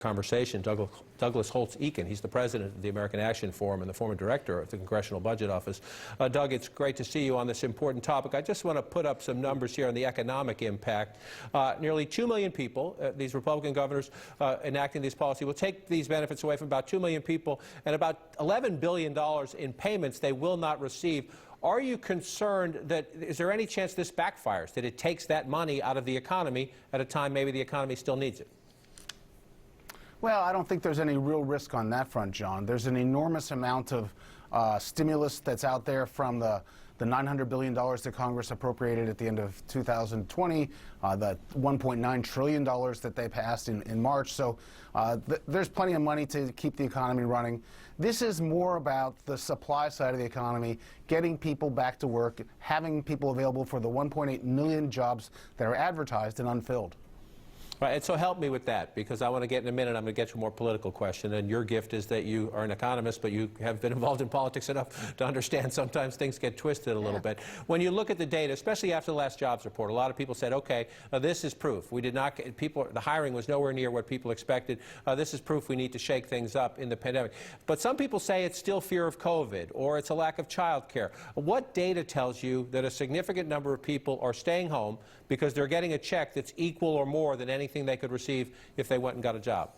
Conversation, Douglas Holtz-Eakin. He's the president of the American Action Forum and the former director of the Congressional Budget Office. Doug, it's great to see you on this important topic. I just want to put up some numbers here on the economic impact. Nearly 2 million people, these Republican governors enacting this policy, will take these benefits away from about 2 million people, and about $11 billion in payments they will not receive. Are you concerned that, is there any chance this backfires, that it takes that money out of the economy at a time maybe the economy still needs it? Well, I don't think there's any real risk on that front, John. There's an enormous amount of stimulus that's out there from the $900 billion that Congress appropriated at the end of 2020, the $1.9 trillion that they passed in March. So there's plenty of money to keep the economy running. This is more about the supply side of the economy, getting people back to work, having people available for the 1.8 million jobs that are advertised and unfilled. Right, and so help me with that, because I want to get in a minute, I'm going to get to a more political question, and your gift is that you are an economist, but you have been involved in politics enough to understand sometimes things get twisted a little bit. When you look at the data, especially after the last jobs report, a lot of people said, okay, this is proof. We did not get, the hiring was nowhere near what people expected. This is proof we need to shake things up in the pandemic. But some people say it's still fear of COVID, or it's a lack of child care. What data tells you that a significant number of people are staying home because they're getting a check that's equal or more than anything they could receive if they went and got a job?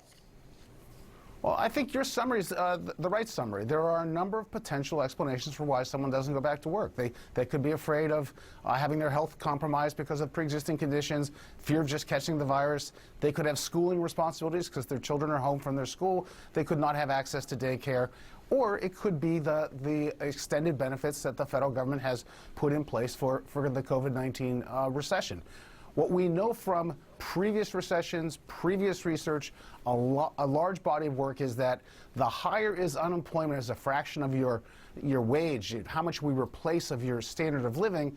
Well, I think your summary is the right summary. There are a number of potential explanations for why someone doesn't go back to work. They could be afraid of having their health compromised because of pre-existing conditions, fear of just catching the virus. They could have schooling responsibilities because their children are home from their school. They could not have access to daycare. Or it could be the extended benefits that the federal government has put in place for the COVID-19 recession. What we know from previous recessions, previous research, a large body of work is that the higher is unemployment as a fraction of your wage, how much we replace of your standard of living,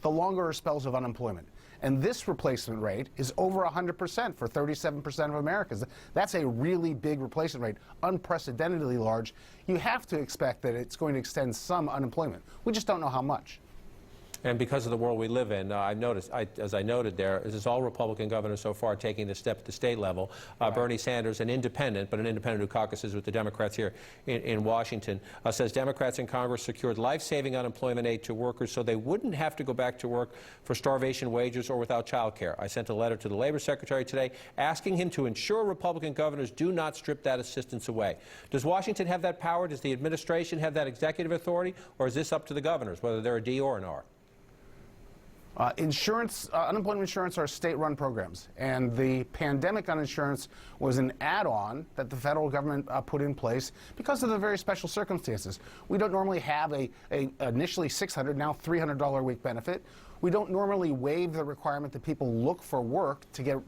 the longer are spells of unemployment. And this replacement rate is over 100% for 37% of Americans. That's a really big replacement rate, unprecedentedly large. You have to expect that it's going to extend some unemployment. We just don't know how much. And because of the world we live in, I've noticed, as I noted there, this is all Republican governors so far taking this step at the state level. Right. Bernie Sanders, an independent, but an independent who caucuses with the Democrats here in Washington, says Democrats in Congress secured life-saving unemployment aid to workers so they wouldn't have to go back to work for starvation wages or without child care. I sent a letter to the Labor Secretary today asking him to ensure Republican governors do not strip that assistance away. Does Washington have that power? Does the administration have that executive authority? Or is this up to the governors, whether they're a D or an R? Unemployment insurance are state-run programs, and the pandemic uninsurance was an add-on that the federal government put in place because of the very special circumstances. We don't normally have a initially $600, now $300 a week benefit. We don't normally waive the requirement that people look for work to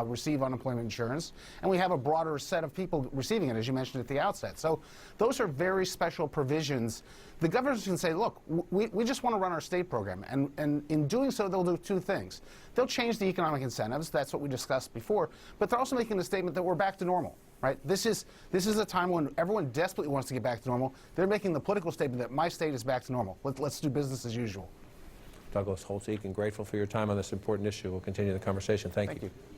receive unemployment insurance, and we have a broader set of people receiving it, as you mentioned at the outset. So those are very special provisions. The governors can say, look, we just want to run our state program, and in doing so, they'll do two things. They'll change the economic incentives, that's what we discussed before, but they're also making the statement that we're back to normal. Right? This is a time when everyone desperately wants to get back to normal. They're making the political statement that my state is back to normal. Let's do business as usual. Douglas Holtz-Eakin, grateful for your time on this important issue. We'll continue the conversation. Thank you.